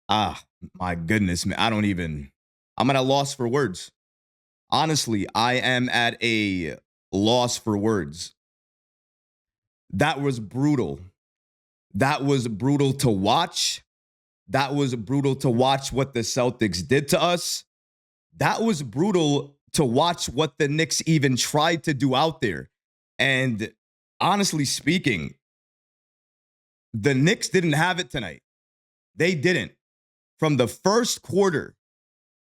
Ah, my goodness, man. I'm at a loss for words. Honestly, I am at a loss for words. That was brutal. That was brutal to watch. That was brutal to watch what the Celtics did to us. That was brutal to watch what the Knicks even tried to do out there. And honestly speaking, the Knicks didn't have it tonight. They didn't. From the first quarter,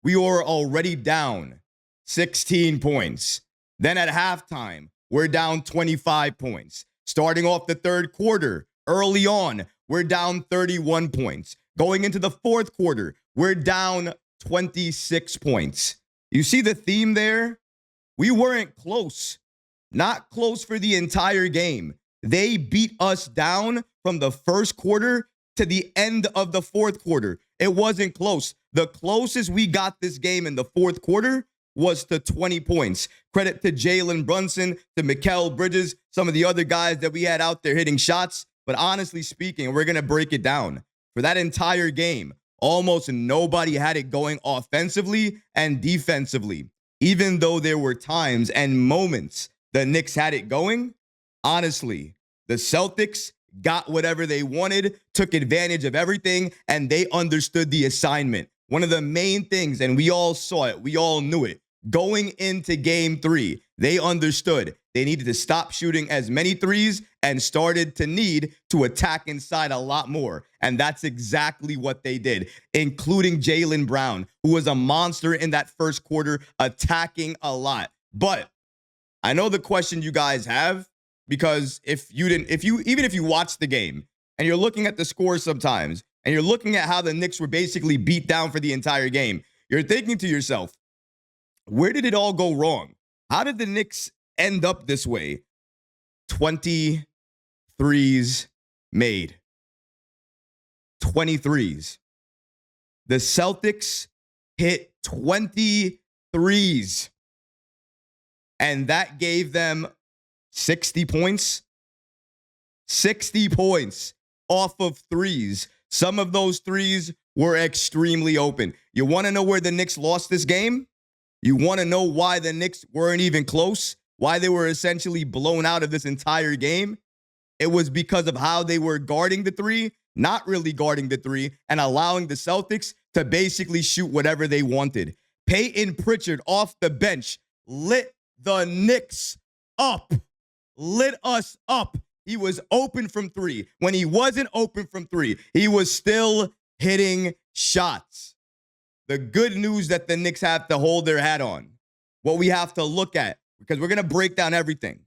we were already down 16 points. Then at halftime, we're down 25 points. Starting off the third quarter, early on, we're down 31 points. Going into the fourth quarter, we're down 26 points. You see the theme there? We weren't close. Not close for the entire game. They beat us down from the first quarter to the end of the fourth quarter. It wasn't close. The closest we got this game in the fourth quarter was to 20 points. Credit to Jalen Brunson, to Mikal Bridges, some of the other guys that we had out there hitting shots. But honestly speaking, we're going to break it down. For that entire game, almost nobody had it going offensively and defensively. Even though there were times and moments the Knicks had it going, honestly, the Celtics got whatever they wanted, took advantage of everything, and they understood the assignment. One of the main things, and we all saw it, we all knew it, going into game 3, they understood they needed to stop shooting as many threes and started to need to attack inside a lot more. And that's exactly what they did, including Jaylen Brown, who was a monster in that first quarter, attacking a lot. But I know the question you guys have, because even if you watch the game and you're looking at the score sometimes and you're looking at how the Knicks were basically beat down for the entire game, you're thinking to yourself, where did it all go wrong? How did the Knicks end up this way? 20 threes made. 23s. The Celtics hit 20 threes. And that gave them 60 points. 60 points off of threes. Some of those threes were extremely open. You want to know where the Knicks lost this game? You want to know why the Knicks weren't even close? Why they were essentially blown out of this entire game? It was because of how they were guarding the three, not really guarding the three, and allowing the Celtics to basically shoot whatever they wanted. Payton Pritchard off the bench lit the Knicks up. Lit us up. He was open from three. When he wasn't open from three, he was still hitting shots. The good news that the Knicks have to hold their hat on, what we have to look at, because we're going to break down everything.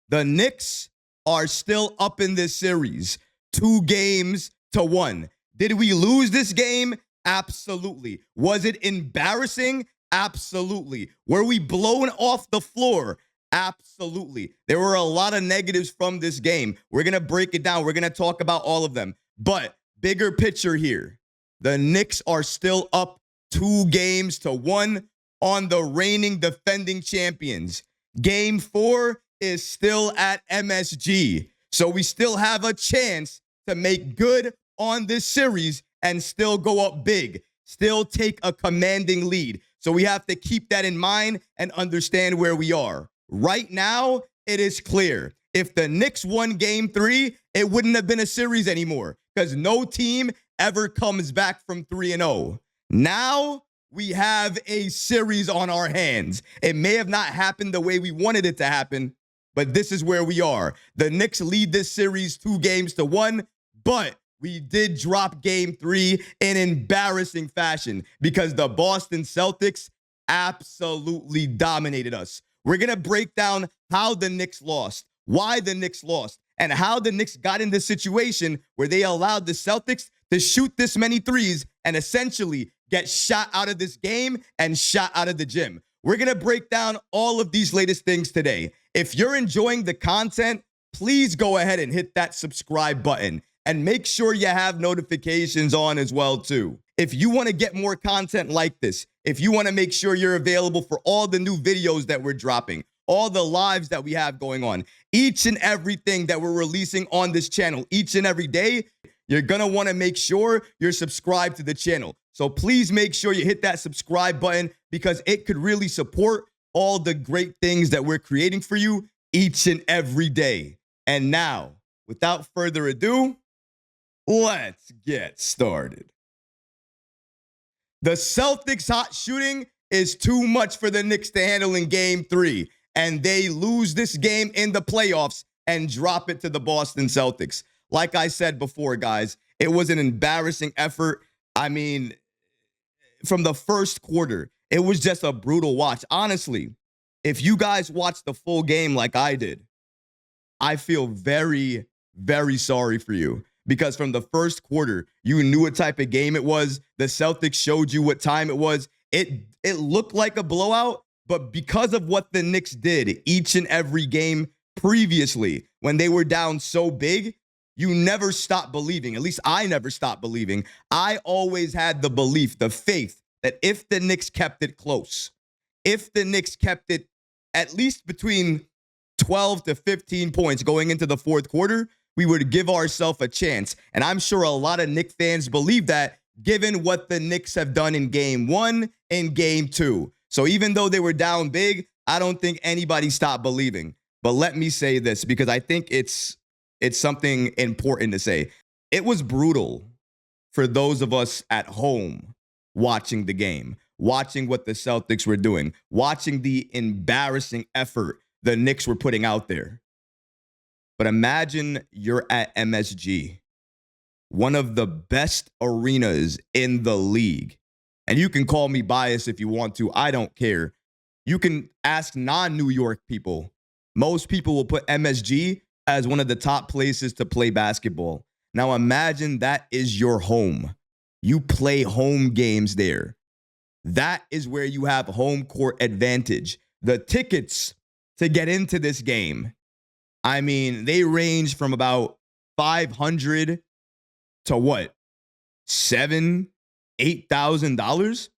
The Knicks are still up in this series, 2-1. Did we lose this game? Absolutely. Was it embarrassing? Absolutely. Were we blown off the floor? Absolutely. There were a lot of negatives from this game. We're going to break it down. We're going to talk about all of them. But bigger picture here. The Knicks are still up 2-1 on the reigning defending champions. Game 4 is still at MSG. So we still have a chance to make good on this series and still go up big, still take a commanding lead. So we have to keep that in mind and understand where we are. Right now, it is clear. If the Knicks won game 3, it wouldn't have been a series anymore because no team ever comes back from 3-0. Now we have a series on our hands. It may have not happened the way we wanted it to happen, but this is where we are. The Knicks lead this series 2-1, but we did drop game 3 in embarrassing fashion because the Boston Celtics absolutely dominated us. We're going to break down how the Knicks lost, why the Knicks lost, and how the Knicks got in this situation where they allowed the Celtics to shoot this many threes and essentially get shot out of this game and shot out of the gym. We're going to break down all of these latest things today. If you're enjoying the content, please go ahead and hit that subscribe button and make sure you have notifications on as well, too. If you want to get more content like this, if you want to make sure you're available for all the new videos that we're dropping, all the lives that we have going on, each and everything that we're releasing on this channel, each and every day, you're going to want to make sure you're subscribed to the channel. So please make sure you hit that subscribe button because it could really support all the great things that we're creating for you each and every day. And now, without further ado, let's get started. The Celtics' hot shooting is too much for the Knicks to handle in Game 3, and they lose this game in the playoffs and drop it to the Boston Celtics. Like I said before, guys, it was an embarrassing effort. I mean, from the first quarter, it was just a brutal watch. Honestly, if you guys watched the full game like I did, I feel very, very sorry for you. Because from the first quarter, you knew what type of game it was. The Celtics showed you what time it was. It looked like a blowout, but because of what the Knicks did each and every game previously, when they were down so big, you never stopped believing. At least I never stopped believing. I always had the belief, the faith, that if the Knicks kept it close, if the Knicks kept it at least between 12 to 15 points going into the fourth quarter, we would give ourselves a chance. And I'm sure a lot of Knicks fans believe that, given what the Knicks have done in Game 1 and Game 2. So even though they were down big, I don't think anybody stopped believing. But let me say this, because I think it's something important to say. It was brutal for those of us at home watching the game, watching what the Celtics were doing, watching the embarrassing effort the Knicks were putting out there. But imagine you're at MSG, one of the best arenas in the league. And you can call me biased if you want to. I don't care. You can ask non-New York people. Most people will put MSG as one of the top places to play basketball. Now imagine that is your home. You play home games there. That is where you have home court advantage. The tickets to get into this game, I mean, they range from about $500 to what? $7,000-$8,000?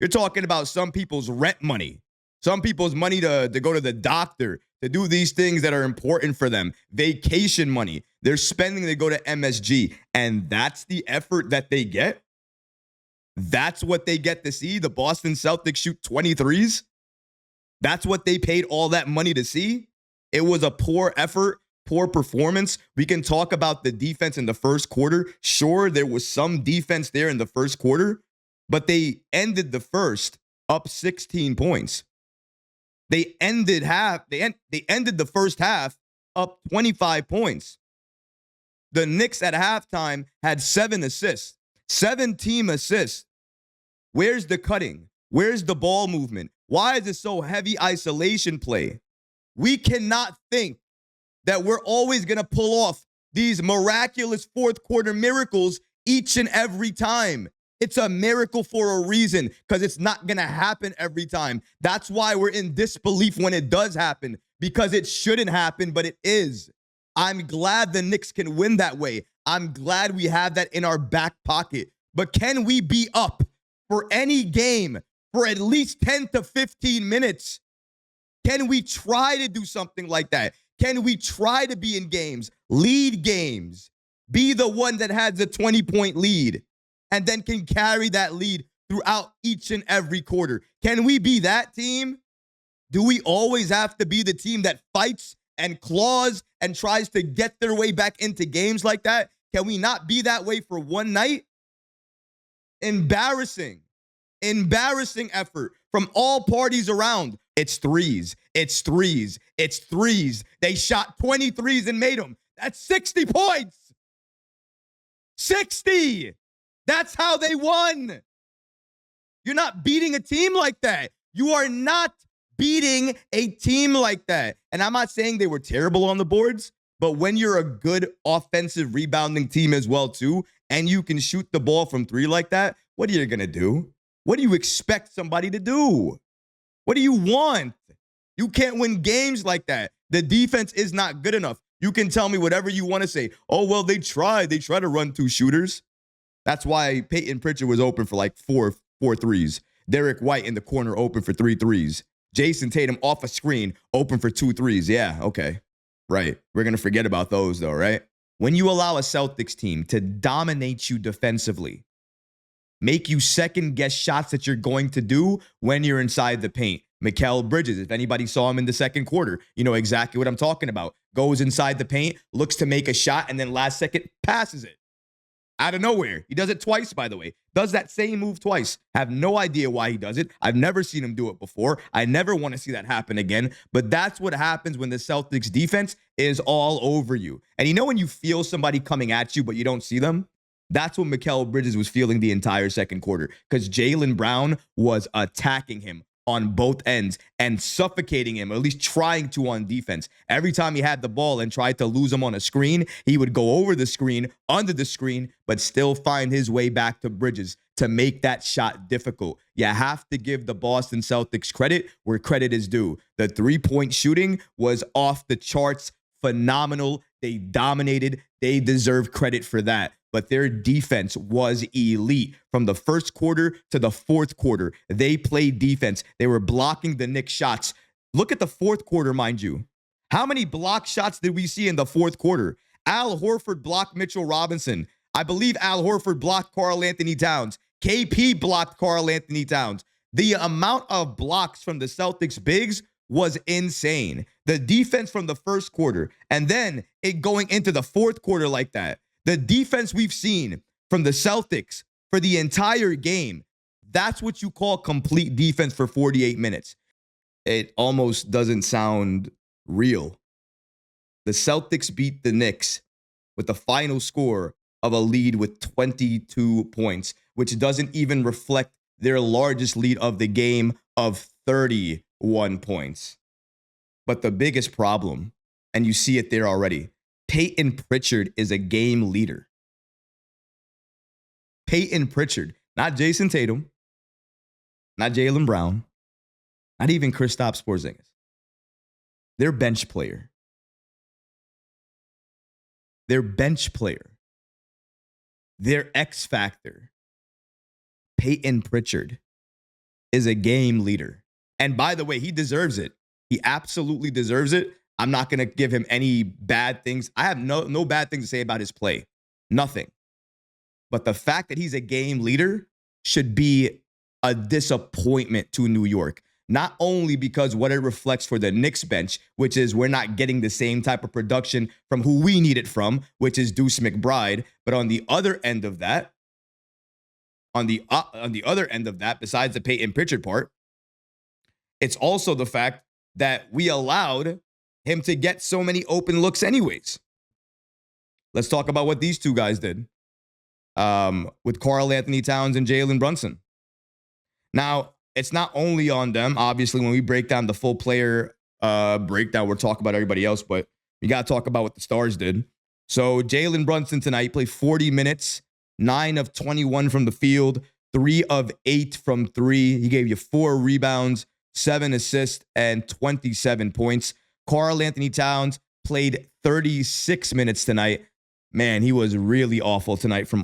You're talking about some people's rent money, some people's money to go to the doctor, to do these things that are important for them, vacation money. They're spending to go to MSG, and that's the effort that they get. That's what they get to see. The Boston Celtics shoot 23s. That's what they paid all that money to see. It was a poor effort, poor performance. We can talk about the defense in the first quarter. Sure, there was some defense there in the first quarter, but they ended the first up 16 points. They ended the first half up 25 points. The Knicks at halftime had 7 assists, 7 team assists. Where's the cutting? Where's the ball movement? Why is it so heavy isolation play? We cannot think that we're always going to pull off these miraculous fourth quarter miracles each and every time. It's a miracle for a reason, because it's not going to happen every time. That's why we're in disbelief when it does happen, because it shouldn't happen, but it is. I'm glad the Knicks can win that way. I'm glad we have that in our back pocket. But can we be up for any game for at least 10 to 15 minutes? Can we try to do something like that? Can we try to be in games, lead games, be the one that has the 20-point lead, and then can carry that lead throughout each and every quarter? Can we be that team? Do we always have to be the team that fights and claws and tries to get their way back into games like that? Can we not be that way for one night? Embarrassing effort from all parties around. It's threes. It's threes. It's threes. They shot 23s and made them. That's 60 points. 60. That's how they won. You're not beating a team like that. You are not beating a team like that. And I'm not saying they were terrible on the boards, but when you're a good offensive rebounding team as well, too, and you can shoot the ball from three like that, what are you going to do? What do you expect somebody to do? What do you want? You can't win games like that. The defense is not good enough. You can tell me whatever you want to say. Oh, well, they tried. They tried to run 2 shooters. That's why Payton Pritchard was open for like four threes. Derek White in the corner open for 3 threes. Jason Tatum off a screen open for 2 threes. Yeah, okay. Right. We're going to forget about those, though, right? When you allow a Celtics team to dominate you defensively, make you second-guess shots that you're going to do when you're inside the paint. Mikal Bridges, if anybody saw him in the second quarter, you know exactly what I'm talking about. Goes inside the paint, looks to make a shot, and then last second passes it. Out of nowhere. He does it twice, by the way. Does that same move twice. Have no idea why he does it. I've never seen him do it before. I never want to see that happen again. But that's what happens when the Celtics defense is all over you. And you know when you feel somebody coming at you, but you don't see them? That's what Mikal Bridges was feeling the entire second quarter, because Jaylen Brown was attacking him on both ends and suffocating him, or at least trying to on defense. Every time he had the ball and tried to lose him on a screen, he would go over the screen, under the screen, but still find his way back to Bridges to make that shot difficult. You have to give the Boston Celtics credit where credit is due. The three-point shooting was off the charts, phenomenal. They dominated. They deserve credit for that. But their defense was elite from the first quarter to the fourth quarter. They played defense. They were blocking the Knicks shots. Look at the fourth quarter, mind you. How many block shots did we see in the fourth quarter? Al Horford blocked Mitchell Robinson. I believe Al Horford blocked Karl Anthony Towns. KP blocked Karl Anthony Towns. The amount of blocks from the Celtics bigs was insane. The defense from the first quarter and then it going into the fourth quarter like that. The defense we've seen from the Celtics for the entire game, that's what you call complete defense for 48 minutes. It almost doesn't sound real. The Celtics beat the Knicks with the final score of a lead with 22 points, which doesn't even reflect their largest lead of the game of 31 points. But the biggest problem, and you see it there already, Payton Pritchard is a game leader. Payton Pritchard, not Jason Tatum, not Jaylen Brown, not even Kristaps Porzingis. Their bench player. Their bench player. Their X factor. Payton Pritchard is a game leader. And by the way, he deserves it. He absolutely deserves it. I'm not going to give him any bad things. I have no bad things to say about his play. Nothing. But the fact that he's a game leader should be a disappointment to New York. Not only because what it reflects for the Knicks bench, which is we're not getting the same type of production from who we need it from, which is Deuce McBride. But on the other end of that, besides the Payton Pritchard part, it's also the fact that we allowed him to get so many open looks anyways. Let's talk about what these two guys did with Karl Anthony Towns and Jalen Brunson. Now, it's not only on them. Obviously, when we break down the full player breakdown, we're talking about everybody else, but we got to talk about what the stars did. So Jalen Brunson tonight played 40 minutes, 9 of 21 from the field, 3 of 8 from 3. He gave you 4 rebounds, 7 assists, and 27 points. Karl Anthony Towns played 36 minutes tonight. Man, he was really awful tonight from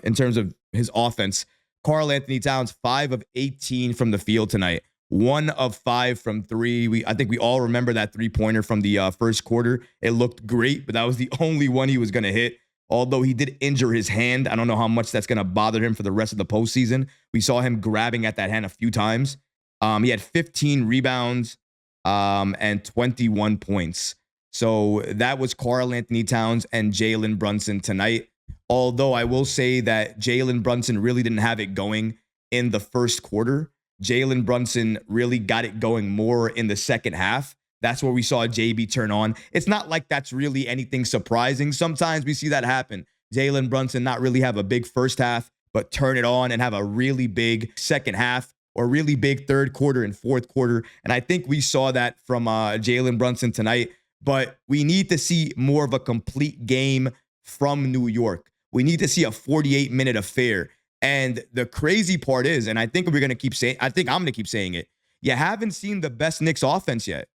in terms of his offense. Karl Anthony Towns, 5 of 18 from the field tonight. 1 of 5 from 3. I think we all remember that three-pointer from the first quarter. It looked great, but that was the only one he was going to hit. Although he did injure his hand. I don't know how much that's going to bother him for the rest of the postseason. We saw him grabbing at that hand a few times. He had 15 rebounds and 21 points. So that was Karl Anthony Towns and Jalen Brunson tonight. Although I will say that Jalen Brunson really didn't have it going in the first quarter. Jalen Brunson really got it going more in the second half. That's where we saw JB turn on. It's not like that's really anything surprising. Sometimes we see that happen. Jalen Brunson not really have a big first half, but turn it on and have a really big second half or really big third quarter and fourth quarter. And I think we saw that from Jalen Brunson tonight. But we need to see more of a complete game from New York. We need to see a 48-minute affair. And the crazy part is, and I think I'm going to keep saying it, you haven't seen the best Knicks offense yet.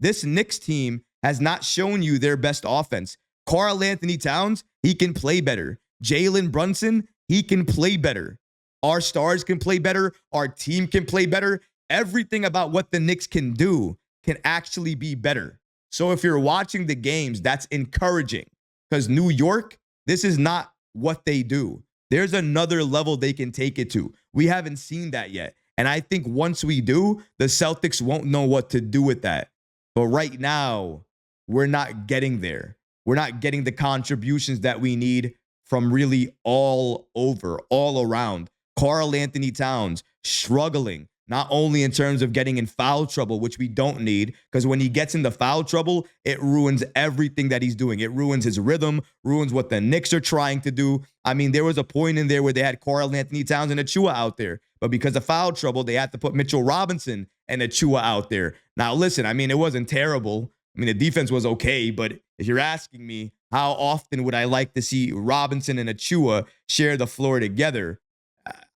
This Knicks team has not shown you their best offense. Karl Anthony Towns, he can play better. Jalen Brunson, he can play better. Our stars can play better. Our team can play better. Everything about what the Knicks can do can actually be better. So if you're watching the games, that's encouraging. Because New York, this is not what they do. There's another level they can take it to. We haven't seen that yet. And I think once we do, the Celtics won't know what to do with that. But right now, we're not getting there. We're not getting the contributions that we need from really all over, all around. Karl Anthony Towns struggling, not only in terms of getting in foul trouble, which we don't need, because when he gets into foul trouble, it ruins everything that he's doing. It ruins his rhythm, ruins what the Knicks are trying to do. I mean, there was a point in there where they had Karl Anthony Towns and Achua out there, but because of foul trouble, they had to put Mitchell Robinson and Achua out there. Now, listen, I mean, it wasn't terrible. I mean, the defense was okay, but if you're asking me, how often would I like to see Robinson and Achua share the floor together?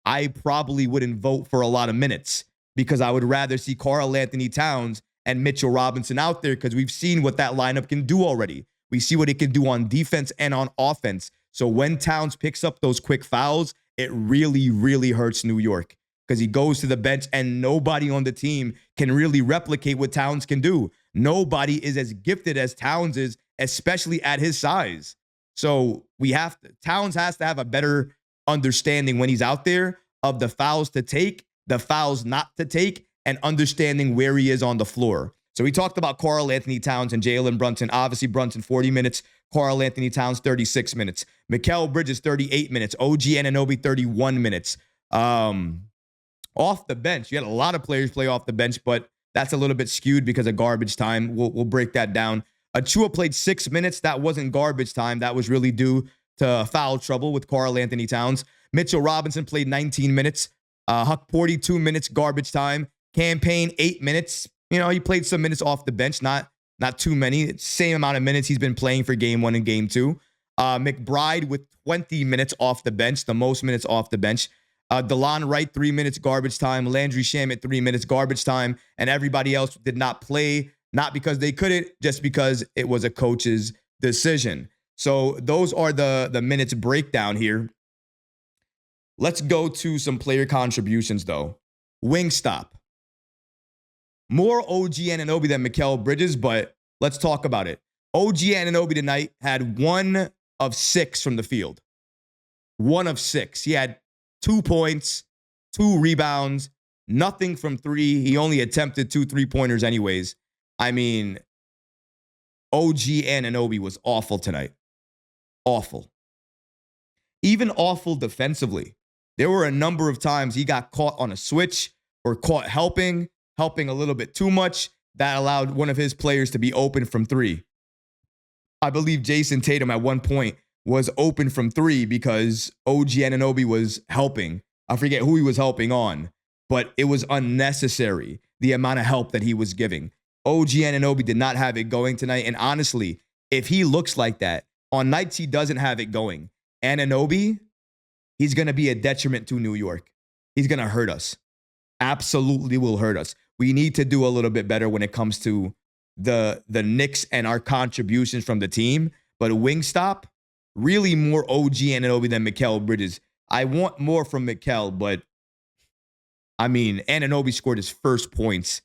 I probably wouldn't vote for a lot of minutes because I would rather see Karl Anthony Towns and Mitchell Robinson out there because we've seen what that lineup can do already. We see what it can do on defense and on offense. So when Towns picks up those quick fouls, it really, really hurts New York because he goes to the bench and nobody on the team can really replicate what Towns can do. Nobody is as gifted as Towns is, especially at his size. So Towns has to have a better understanding when he's out there of the fouls to take, the fouls not to take, and understanding where he is on the floor. So we talked about Karl Anthony Towns and Jalen Brunson. Obviously, Brunson 40 minutes, Karl Anthony Towns 36 minutes, Mikal Bridges 38 minutes, OG Anunoby 31 minutes. Off the bench, you had a lot of players play off the bench, but that's a little bit skewed because of garbage time. We'll break that down. Achua played 6 minutes. That wasn't garbage time. That was really due to foul trouble with Karl Anthony Towns. Mitchell Robinson played 19 minutes. Huck 42 minutes, garbage time. Campaign 8 minutes. You know, he played some minutes off the bench, not too many. Same amount of minutes he's been playing for game 1 and game 2. McBride with 20 minutes off the bench, the most minutes off the bench. DeLon Wright, 3 minutes, garbage time. Landry Shamet, 3 minutes, garbage time. And everybody else did not play, not because they couldn't, just because it was a coach's decision. So those are the minutes breakdown here. Let's go to some player contributions, though. Wingstop. More OG Anunoby than Mikal Bridges, but let's talk about it. OG Anunoby tonight had 1 of 6 from the field. 1 of 6. He had 2 points, 2 rebounds, nothing from 3. He only attempted 2 3-pointers anyways. I mean, OG Anunoby was awful tonight. Awful. Even awful defensively. There were a number of times he got caught on a switch or caught helping a little bit too much. That allowed one of his players to be open from 3. I believe Jason Tatum at one point was open from 3 because OG Anunoby was helping. I forget who he was helping on, but it was unnecessary, the amount of help that he was giving. OG Anunoby did not have it going tonight. And honestly, if he looks like that, on nights he doesn't have it going, Anunoby, he's going to be a detriment to New York. He's going to hurt us. Absolutely will hurt us. We need to do a little bit better when it comes to the Knicks and our contributions from the team. But Wingstop, really more OG Anunoby than Mikal Bridges. I want more from Mikal, but I mean, Anunoby scored his first points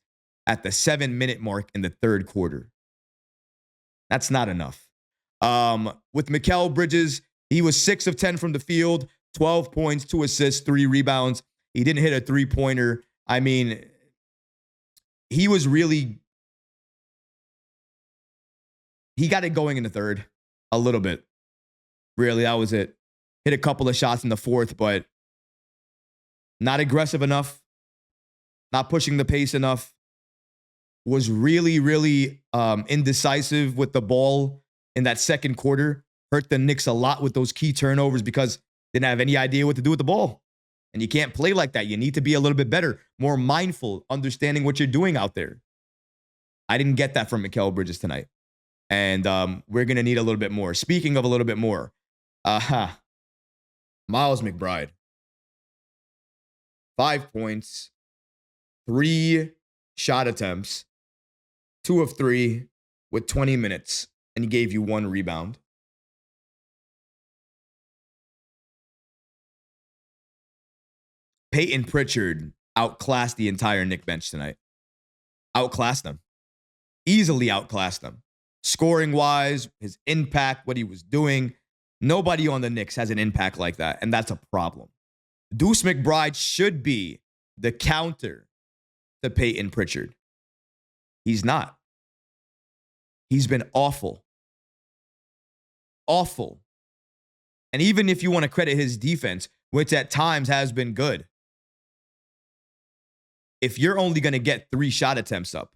at the 7-minute mark in the 3rd quarter. That's not enough. With Mikal Bridges, he was 6 of 10 from the field, 12 points, 2 assists, 3 rebounds. He didn't hit a 3-pointer. I mean, he got it going in the 3rd a little bit. Really, that was it. Hit a couple of shots in the 4th, but not aggressive enough, not pushing the pace enough. Was really, really indecisive with the ball in that 2nd quarter. Hurt the Knicks a lot with those key turnovers because didn't have any idea what to do with the ball. And you can't play like that. You need to be a little bit better, more mindful, understanding what you're doing out there. I didn't get that from Mikal Bridges tonight. And we're going to need a little bit more. Speaking of a little bit more, Miles McBride. 5 points, 3 shot attempts, 2 of 3 with 20 minutes, and he gave you 1 rebound. Payton Pritchard outclassed the entire Knick bench tonight. Outclassed them. Easily outclassed them. Scoring wise, his impact, what he was doing. Nobody on the Knicks has an impact like that, and that's a problem. Deuce McBride should be the counter to Payton Pritchard. He's not. He's been awful. Awful. And even if you want to credit his defense, which at times has been good, if you're only going to get 3 shot attempts up,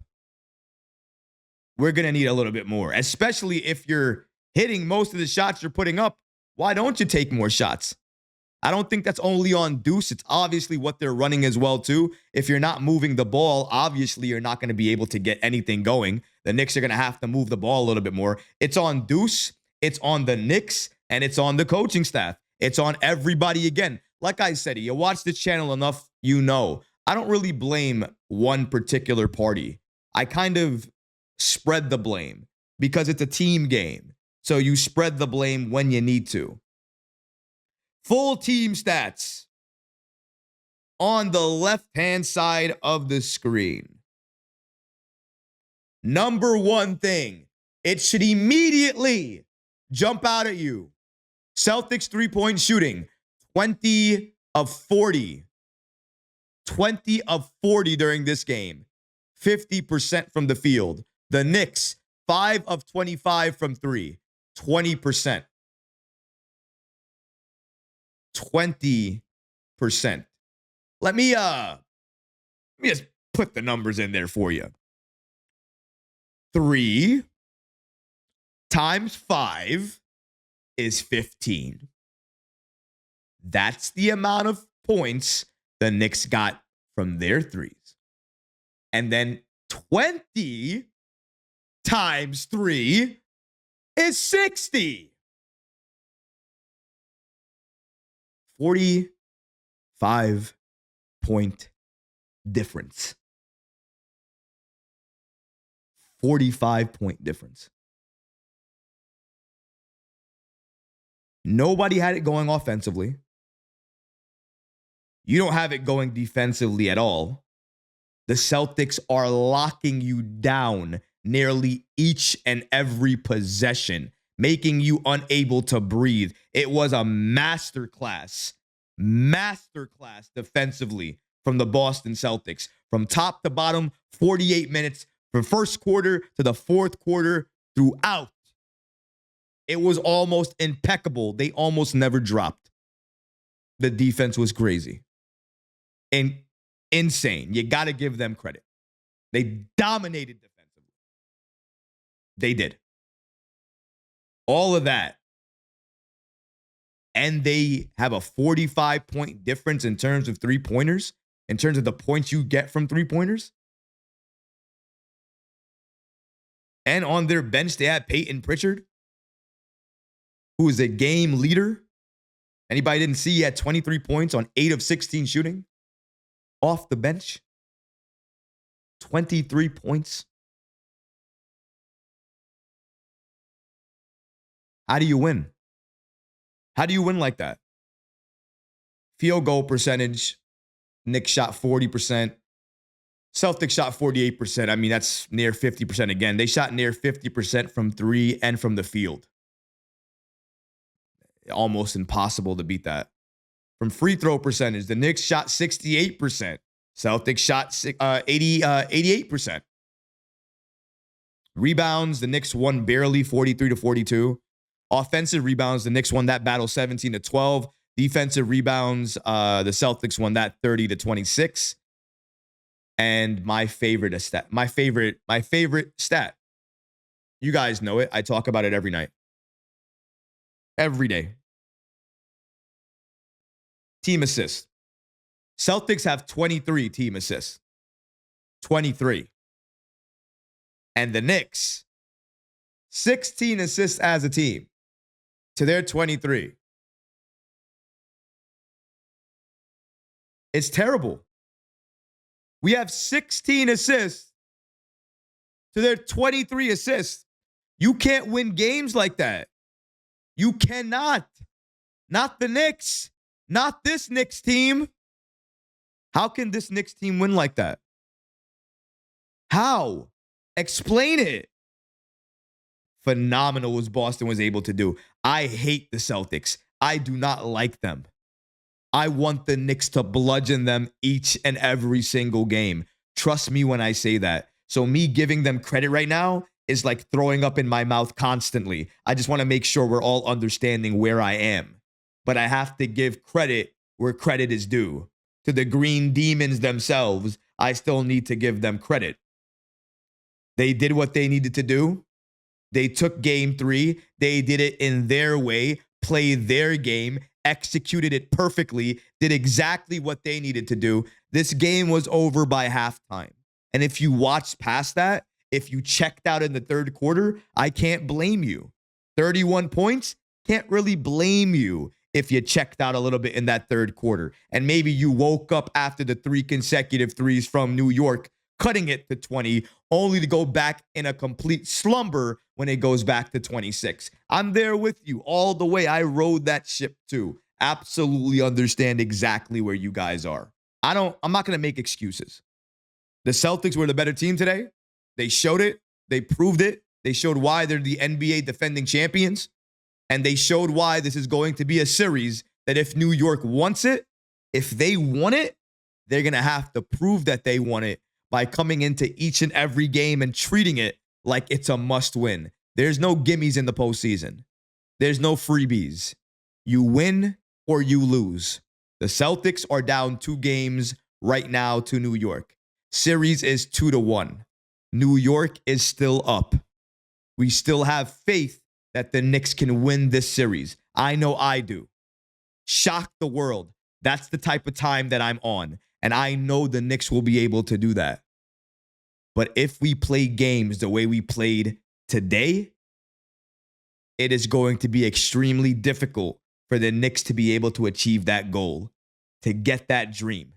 we're going to need a little bit more, especially if you're hitting most of the shots you're putting up. Why don't you take more shots? I don't think that's only on Deuce. It's obviously what they're running as well, too. If you're not moving the ball, obviously you're not going to be able to get anything going. The Knicks are going to have to move the ball a little bit more. It's on Deuce. It's on the Knicks. And it's on the coaching staff. It's on everybody again. Like I said, you watch this channel enough, you know. I don't really blame one particular party. I kind of spread the blame because it's a team game. So you spread the blame when you need to. Full team stats on the left-hand side of the screen. Number one thing, it should immediately jump out at you. Celtics three-point shooting, 20 of 40. 20 of 40 during this game. 50% from the field. The Knicks, 5 of 25 from 3. 20%. 20%. Let me just put the numbers in there for you. 3 times 5 is 15. That's the amount of points the Knicks got from their threes. And then 20 times 3 is 60. 45-point difference. 45-point difference. Nobody had it going offensively. You don't have it going defensively at all. The Celtics are locking you down nearly each and every possession, making you unable to breathe. It was a masterclass defensively from the Boston Celtics. From top to bottom, 48 minutes, from first quarter to the fourth quarter, throughout. It was almost impeccable. They almost never dropped. The defense was crazy. And insane. You got to give them credit. They dominated defensively. They did. All of that. And they have a 45-point difference in terms of three-pointers, in terms of the points you get from three-pointers. And on their bench, they had Payton Pritchard, who is a game leader. Anybody didn't see, he had 23 points on 8 of 16 shooting. Off the bench. 23 points. How do you win? How do you win like that? Field goal percentage. Knicks shot 40%. Celtics shot 48%. I mean, that's near 50% again. They shot near 50% from 3 and from the field. Almost impossible to beat that. From free throw percentage, the Knicks shot 68%. Celtics shot 88%. Rebounds, the Knicks won barely 43-42. Offensive rebounds, the Knicks won that battle 17-12. Defensive rebounds, the Celtics won that 30-26. And my favorite stat. You guys know it. I talk about it every night. Every day. Team assists. Celtics have 23 team assists. 23. And the Knicks, 16 assists as a team to their 23. It's terrible. We have 16 assists to their 23 assists. You can't win games like that. You cannot. Not the Knicks. Not this Knicks team. How can this Knicks team win like that? How? Explain it. phenomenal what Boston was able to do. I hate the Celtics. I do not like them. I want the Knicks to bludgeon them each and every single game. Trust me when I say that. So me giving them credit right now is like throwing up in my mouth constantly. I just want to make sure we're all understanding where I am. But I have to give credit where credit is due. To the Green Demons themselves, I still need to give them credit. They did what they needed to do. They took game 3. They did it in their way, played their game, executed it perfectly, did exactly what they needed to do. This game was over by halftime. And if you watched past that, if you checked out in the third quarter, I can't blame you. 31 points, can't really blame you if you checked out a little bit in that third quarter. And maybe you woke up after the 3 consecutive threes from New York, cutting it to 20, only to go back in a complete slumber when it goes back to 26. I'm there with you all the way. I rode that ship too. Absolutely understand exactly where you guys are. I'm not going to make excuses. The Celtics were the better team today. They showed it. They proved it. They showed why they're the NBA defending champions. And they showed why this is going to be a series that if New York wants it, if they want it, they're going to have to prove that they want it by coming into each and every game and treating it like it's a must win. There's no gimmies in the postseason. There's no freebies. You win or you lose. The Celtics are down 2 games right now to New York. Series is 2-1. New York is still up. We still have faith that the Knicks can win this series. I know I do. Shock the world. That's the type of time that I'm on. And I know the Knicks will be able to do that. But if we play games the way we played today, it is going to be extremely difficult for the Knicks to be able to achieve that goal, to get that dream.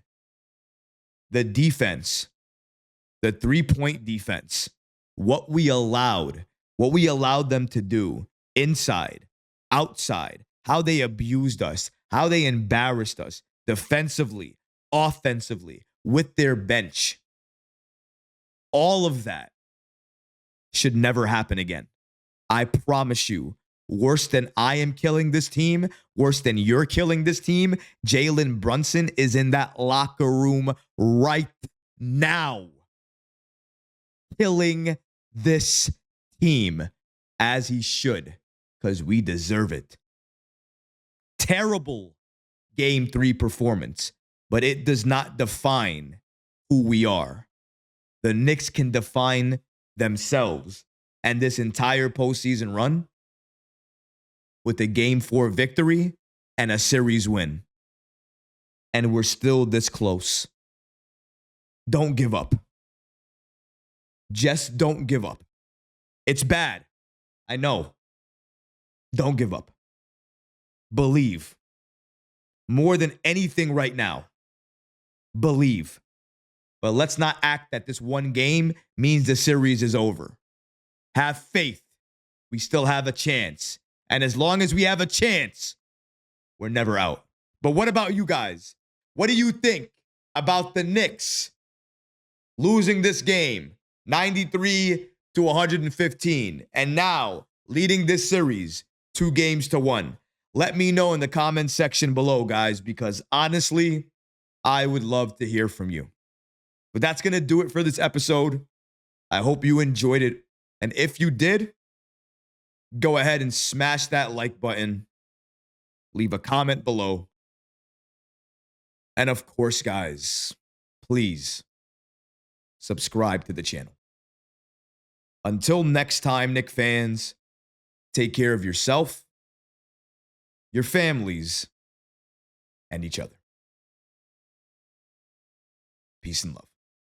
The defense, the 3-point defense, what we allowed them to do inside, outside, how they abused us, how they embarrassed us defensively, offensively, with their bench. All of that should never happen again. I promise you, worse than I am killing this team, worse than you're killing this team, Jalen Brunson is in that locker room right now, killing this team as he should, because we deserve it. Terrible Game 3 performance, but it does not define who we are. The Knicks can define themselves and this entire postseason run with a Game 4 victory and a series win. And we're still this close. Don't give up. Just don't give up. It's bad. I know. Don't give up. Believe. More than anything right now, believe. But let's not act that this one game means the series is over. Have faith. We still have a chance. And as long as we have a chance, we're never out. But what about you guys? What do you think about the Knicks losing this game 93-115 and now leading this series 2-1? Let me know in the comments section below, guys, because honestly, I would love to hear from you. But that's going to do it for this episode. I hope you enjoyed it. And if you did, go ahead and smash that like button. Leave a comment below. And of course, guys, please subscribe to the channel. Until next time, Knicks fans, take care of yourself, your families, and each other. Peace and love.